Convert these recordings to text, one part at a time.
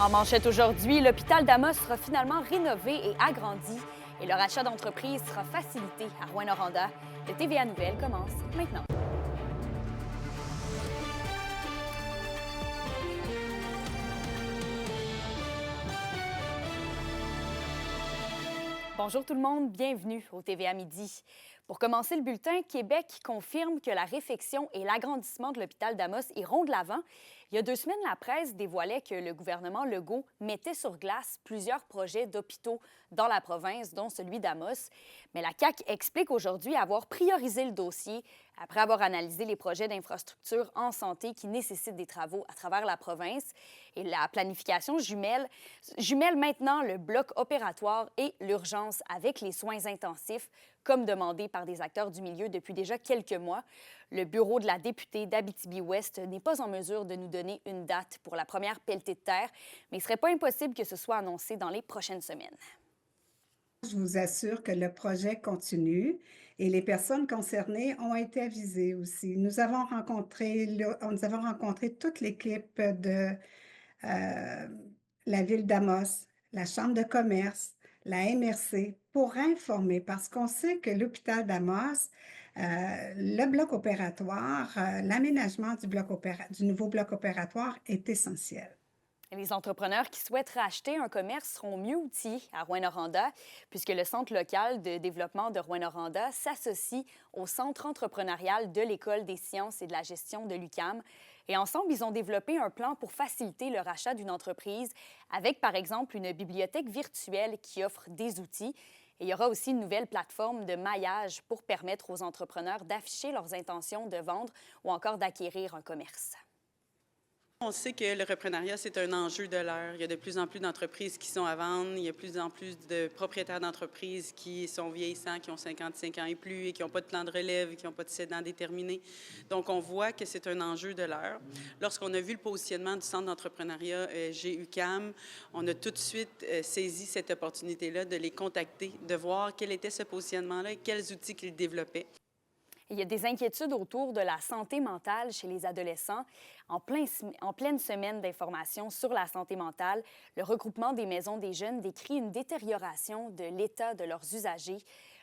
En manchette aujourd'hui, l'hôpital d'Amos sera finalement rénové et agrandi et le rachat d'entreprise sera facilité à Rouyn-Noranda. Le TVA Nouvelles commence maintenant. Bonjour tout le monde, bienvenue au TVA Midi. Pour commencer le bulletin, Québec confirme que la réfection et l'agrandissement de l'hôpital d'Amos iront de l'avant. Il y a 2 semaines, la presse dévoilait que le gouvernement Legault mettait sur glace plusieurs projets d'hôpitaux dans la province, dont celui d'Amos. Mais la CAQ explique aujourd'hui avoir priorisé le dossier après avoir analysé les projets d'infrastructure en santé qui nécessitent des travaux à travers la province. Et la planification jumelle maintenant le bloc opératoire et l'urgence avec les soins intensifs, comme demandé par des acteurs du milieu depuis déjà quelques mois. Le bureau de la députée d'Abitibi-Ouest n'est pas en mesure de nous donner une date pour la première pelletée de terre, mais il ne serait pas impossible que ce soit annoncé dans les prochaines semaines. Je vous assure que le projet continue et les personnes concernées ont été avisées aussi. Nous avons rencontré toute l'équipe de euh, la ville d'Amos, la Chambre de commerce, la MRC, pour informer, parce qu'on sait que l'hôpital d'Amos, le bloc opératoire, l'aménagement du nouveau bloc opératoire est essentiel. Les entrepreneurs qui souhaitent racheter un commerce seront mieux outillés à Rouyn-Noranda, puisque le Centre local de développement de Rouyn-Noranda s'associe au Centre entrepreneurial de l'École des sciences et de la gestion de l'UQAM. Et ensemble, ils ont développé un plan pour faciliter le rachat d'une entreprise avec, par exemple, une bibliothèque virtuelle qui offre des outils. Et il y aura aussi une nouvelle plateforme de maillage pour permettre aux entrepreneurs d'afficher leurs intentions de vendre ou encore d'acquérir un commerce. On sait que le reprenariat, c'est un enjeu de l'heure. Il y a de plus en plus d'entreprises qui sont à vendre. Il y a de plus en plus de propriétaires d'entreprises qui sont vieillissants, qui ont 55 ans et plus et qui n'ont pas de plan de relève, qui n'ont pas de cédant déterminé. Donc, on voit que c'est un enjeu de l'heure. Lorsqu'on a vu le positionnement du Centre d'entrepreneuriat GUCAM, on a tout de suite saisi cette opportunité-là de les contacter, de voir quel était ce positionnement-là et quels outils qu'ils développaient. Il y a des inquiétudes autour de la santé mentale chez les adolescents. En pleine semaine d'information sur la santé mentale, le regroupement des maisons des jeunes décrit une détérioration de l'état de leurs usagers.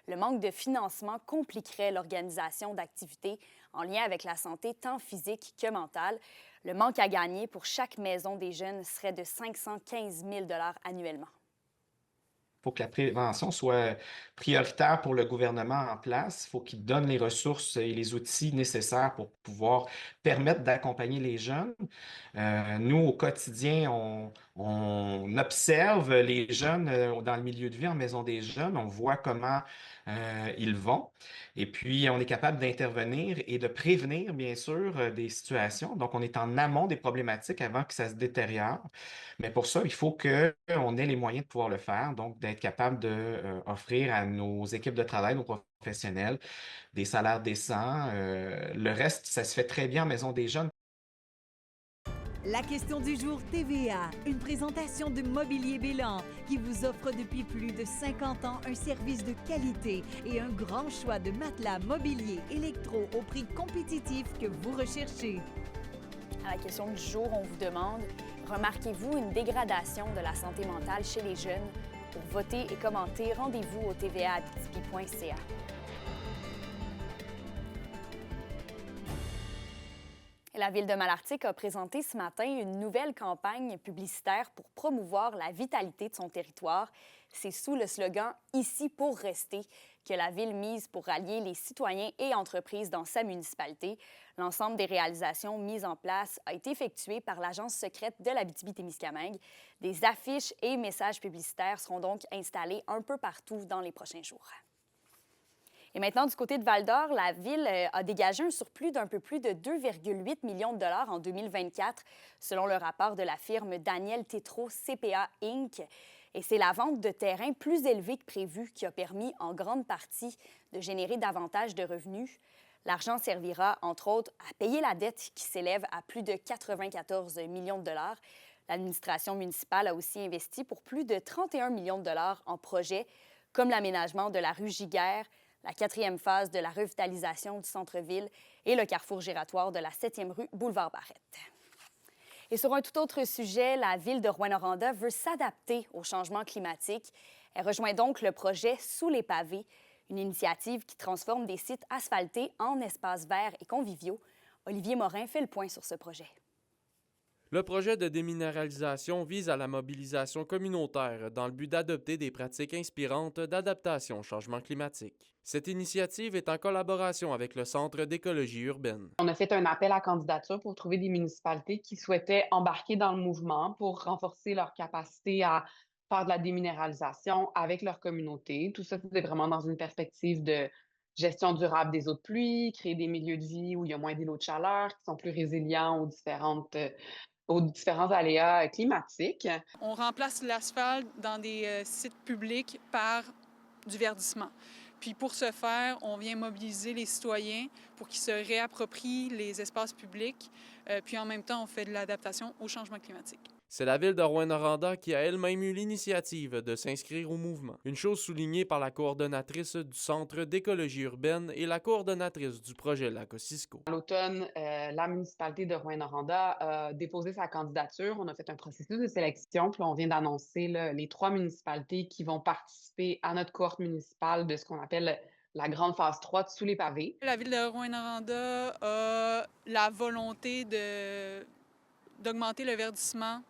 Le manque de financement compliquerait l'organisation d'activités en lien avec la santé tant physique que mentale. Le manque à gagner pour chaque maison des jeunes serait de 515 000 annuellement. Il faut que la prévention soit prioritaire pour le gouvernement en place. Il faut qu'il donne les ressources et les outils nécessaires pour pouvoir permettre d'accompagner les jeunes. Nous, au quotidien, on observe les jeunes dans le milieu de vie en maison des jeunes. On voit comment ils vont. Et puis, on est capable d'intervenir et de prévenir, bien sûr, des situations. Donc, on est en amont des problématiques avant que ça se détériore. Mais pour ça, il faut qu'on ait les moyens de pouvoir le faire, donc d'être capable d'offrir à nos équipes de travail, nos professionnels, des salaires décents. Le reste, ça se fait très bien en maison des jeunes. La question du jour TVA, une présentation de Mobilier Bélan qui vous offre depuis plus de 50 ans un service de qualité et un grand choix de matelas mobilier électro au prix compétitif que vous recherchez. À la question du jour, on vous demande, remarquez-vous une dégradation de la santé mentale chez les jeunes? Pour voter et commenter, rendez-vous au tvaabitibi.ca. La Ville de Malartic a présenté ce matin une nouvelle campagne publicitaire pour promouvoir la vitalité de son territoire. C'est sous le slogan « Ici pour rester » que la Ville mise pour rallier les citoyens et entreprises dans sa municipalité. L'ensemble des réalisations mises en place a été effectué par l'Agence secrète de l'Abitibi-Témiscamingue. Des affiches et messages publicitaires seront donc installés un peu partout dans les prochains jours. Et maintenant, du côté de Val-d'Or, la Ville a dégagé un surplus d'un peu plus de 2,8 millions de dollars en 2024, selon le rapport de la firme Daniel Tétrault CPA Inc. Et c'est la vente de terrains plus élevée que prévu qui a permis en grande partie de générer davantage de revenus. L'argent servira, entre autres, à payer la dette qui s'élève à plus de 94 millions de dollars. L'administration municipale a aussi investi pour plus de 31 millions de dollars en projets comme l'aménagement de la rue Giguère, la 4e phase de la revitalisation du centre-ville et le carrefour giratoire de la 7e rue Boulevard Barrette. Et sur un tout autre sujet, la ville de Rouyn-Noranda veut s'adapter au changement climatique. Elle rejoint donc le projet Sous les pavés, une initiative qui transforme des sites asphaltés en espaces verts et conviviaux. Olivier Morin fait le point sur ce projet. Le projet de déminéralisation vise à la mobilisation communautaire dans le but d'adopter des pratiques inspirantes d'adaptation au changement climatique. Cette initiative est en collaboration avec le Centre d'écologie urbaine. On a fait un appel à candidature pour trouver des municipalités qui souhaitaient embarquer dans le mouvement pour renforcer leur capacité à faire de la déminéralisation avec leur communauté. Tout ça, c'est vraiment dans une perspective de gestion durable des eaux de pluie, créer des milieux de vie où il y a moins d'îlots de chaleur, qui sont plus résilients aux différents aléas climatiques. On remplace l'asphalte dans des sites publics par du verdissement. Puis pour ce faire, on vient mobiliser les citoyens pour qu'ils se réapproprient les espaces publics. Puis en même temps, on fait de l'adaptation au changement climatique. C'est la ville de Rouyn-Noranda qui a elle-même eu l'initiative de s'inscrire au mouvement. Une chose soulignée par la coordonnatrice du Centre d'écologie urbaine et la coordonnatrice du projet Lac-Ossisco. À l'automne, la municipalité de Rouyn-Noranda a déposé sa candidature. On a fait un processus de sélection, puis on vient d'annoncer les 3 municipalités qui vont participer à notre cohorte municipale de ce qu'on appelle la grande phase 3 de Sous les pavés. La ville de Rouyn-Noranda a la volonté d'augmenter le verdissement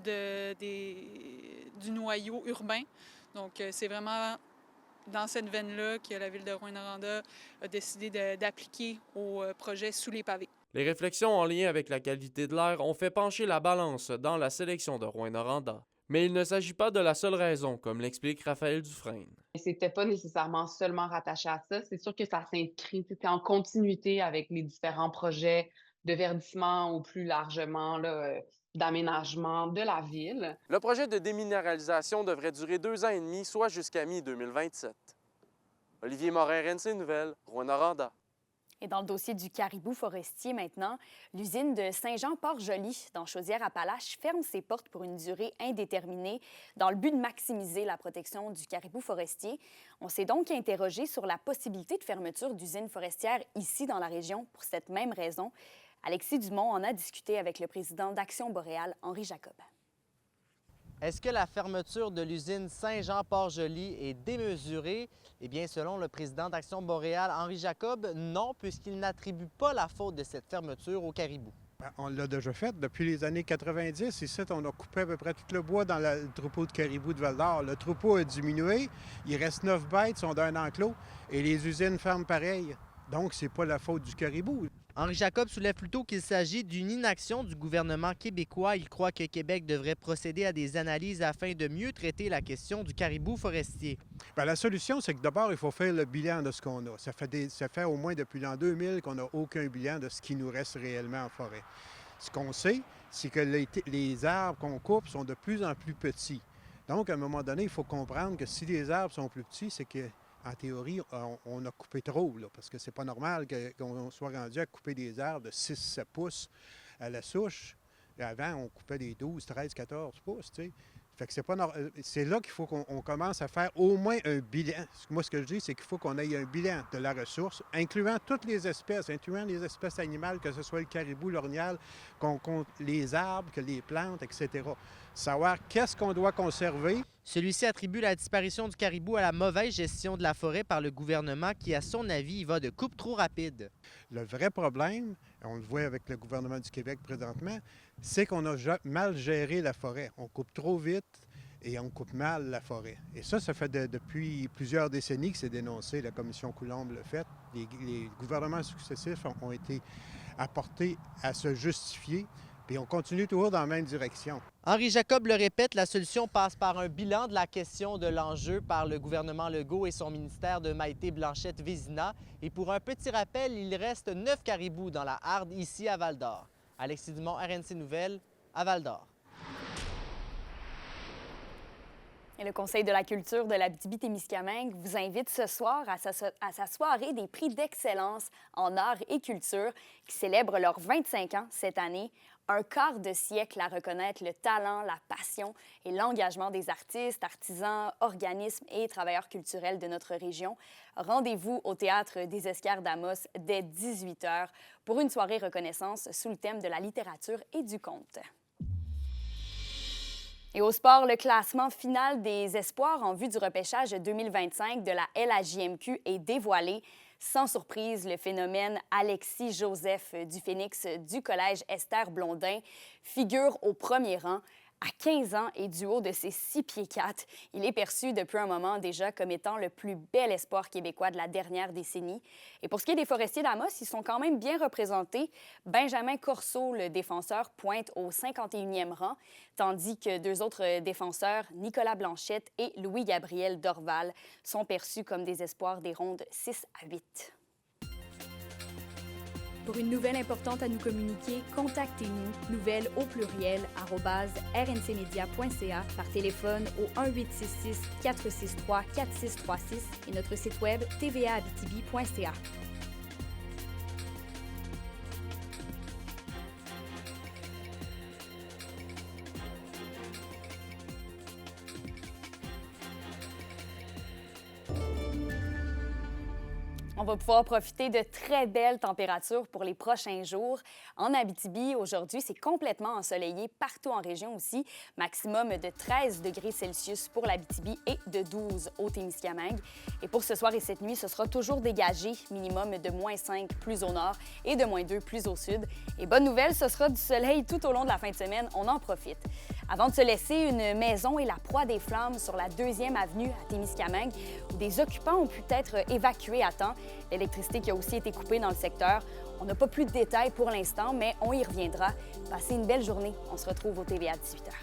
du noyau urbain. Donc, c'est vraiment dans cette veine-là que la ville de Rouyn-Noranda a décidé d'appliquer au projet Sous les pavés. Les réflexions en lien avec la qualité de l'air ont fait pencher la balance dans la sélection de Rouyn-Noranda. Mais il ne s'agit pas de la seule raison, comme l'explique Raphaël Dufresne. C'était pas nécessairement seulement rattaché à ça. C'est sûr que ça s'inscrit, c'était en continuité avec les différents projets de verdissement ou plus largement d'aménagement de la ville. Le projet de déminéralisation devrait durer 2 ans et demi, soit jusqu'à mi-2027. Olivier Morin, RNC Nouvelles, Rouyn-Noranda. Et dans le dossier du caribou forestier maintenant, l'usine de Saint-Jean-Port-Joli dans Chaudière-Appalaches ferme ses portes pour une durée indéterminée dans le but de maximiser la protection du caribou forestier. On s'est donc interrogé sur la possibilité de fermeture d'usines forestières ici dans la région pour cette même raison. Alexis Dumont en a discuté avec le président d'Action Boréale, Henri Jacob. Est-ce que la fermeture de l'usine Saint-Jean-Port-Joli est démesurée? Eh bien, selon le président d'Action Boréale, Henri Jacob, non, puisqu'il n'attribue pas la faute de cette fermeture au caribou. On l'a déjà fait depuis les années 90. Ici, on a coupé à peu près tout le bois dans le troupeau de caribou de Val-d'Or. Le troupeau a diminué. Il reste 9 bêtes, sont d'un enclos, et les usines ferment pareil. Donc, c'est pas la faute du caribou. Henri Jacob soulève plutôt qu'il s'agit d'une inaction du gouvernement québécois. Il croit que Québec devrait procéder à des analyses afin de mieux traiter la question du caribou forestier. Bien, la solution, c'est que d'abord, il faut faire le bilan de ce qu'on a. Ça fait au moins depuis l'an 2000 qu'on n'a aucun bilan de ce qui nous reste réellement en forêt. Ce qu'on sait, c'est que les arbres qu'on coupe sont de plus en plus petits. Donc, à un moment donné, il faut comprendre que si les arbres sont plus petits, c'est que en théorie, on a coupé trop, là, parce que c'est pas normal qu'on soit rendu à couper des arbres de 6-7 pouces à la souche. Et avant, on coupait des 12, 13, 14 pouces, tu sais. Fait que c'est là qu'il faut qu'on commence à faire au moins un bilan. Moi, ce que je dis, c'est qu'il faut qu'on ait un bilan de la ressource, incluant toutes les espèces, incluant les espèces animales, que ce soit le caribou, l'orignal, qu'on compte les arbres, que les plantes, etc. Savoir qu'est-ce qu'on doit conserver. Celui-ci attribue la disparition du caribou à la mauvaise gestion de la forêt par le gouvernement qui, à son avis, y va de coupe trop rapide. Le vrai problème, on le voit avec le gouvernement du Québec présentement, c'est qu'on a mal géré la forêt. On coupe trop vite et on coupe mal la forêt. Et ça fait depuis plusieurs décennies que c'est dénoncé. La commission Coulombe l'a fait. Les gouvernements successifs ont été apportés à se justifier. Puis on continue toujours dans la même direction. Henri Jacob le répète, la solution passe par un bilan de la question de l'enjeu par le gouvernement Legault et son ministère de Maïté Blanchette-Vézina. Et pour un petit rappel, il reste 9 caribous dans la harde ici à Val-d'Or. Alexis Dumont, RNC Nouvelles, à Val-d'Or. Et le Conseil de la culture de l'Abitibi-Témiscamingue vous invite ce soir à sa soirée des prix d'excellence en arts et culture qui célèbre leurs 25 ans cette année. Un quart de siècle à reconnaître le talent, la passion et l'engagement des artistes, artisans, organismes et travailleurs culturels de notre région. Rendez-vous au Théâtre des Esquerres d'Amos dès 18h pour une soirée reconnaissance sous le thème de la littérature et du conte. Et au sport, le classement final des espoirs en vue du repêchage 2025 de la LHJMQ est dévoilé. Sans surprise, le phénomène Alexis Joseph du Phénix du Collège Esther Blondin figure au premier rang. À 15 ans et du haut de ses 6 pieds 4, il est perçu depuis un moment déjà comme étant le plus bel espoir québécois de la dernière décennie. Et pour ce qui est des Forestiers d'Amos, ils sont quand même bien représentés. Benjamin Corso, le défenseur, pointe au 51e rang, tandis que 2 autres défenseurs, Nicolas Blanchette et Louis-Gabriel Dorval, sont perçus comme des espoirs des rondes 6 à 8. Pour une nouvelle importante à nous communiquer, contactez-nous, nouvelles au pluriel, @rncmedia.ca, par téléphone au 1-866-463-4636 et notre site web tvaabitibi.ca. On va pouvoir profiter de très belles températures pour les prochains jours. En Abitibi, aujourd'hui, c'est complètement ensoleillé partout en région aussi. Maximum de 13 degrés Celsius pour l'Abitibi et de 12 au Témiscamingue. Et pour ce soir et cette nuit, ce sera toujours dégagé, minimum de -5 plus au nord et de -2 plus au sud. Et bonne nouvelle, ce sera du soleil tout au long de la fin de semaine. On en profite. Avant de se laisser, une maison est la proie des flammes sur la 2e avenue à Témiscamingue, où des occupants ont pu être évacués à temps. L'électricité qui a aussi été coupée dans le secteur. On n'a pas plus de détails pour l'instant, mais on y reviendra. Passez une belle journée. On se retrouve au TVA à 18h.